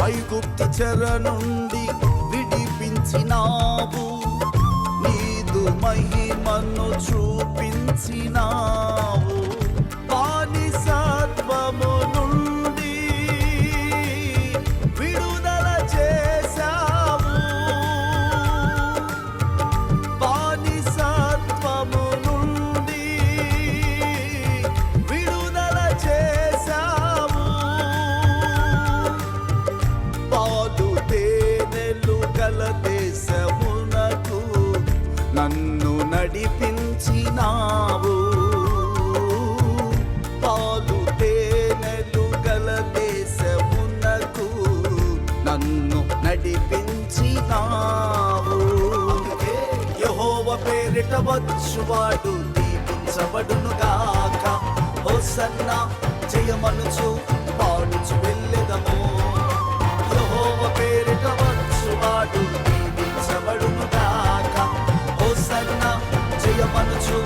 ఐగుప్తు చెర నుండి విడిపించినావు, నీదు మహిమను చూపించినావు. బానిసత్వము నుండి విడుదల చేశావు, బానిసత్వము నుండి విడుదల చేశావు. పాలు తేనెలు గల దేశమునకు నన్ను నడిపించినావు, పాలు తేనెలు గల దేశమునకు నన్ను నడిపించినావు. యెహోవా పేరిట వచ్చువాడు దీవించబడును గాక. హోసన్నా జయమనుచు పాడుచు వెళ్ళెదము. యెహోవా పేరిట వచ్చువాడు దీవించబడును గాక. హోసన్నా జయమనుచు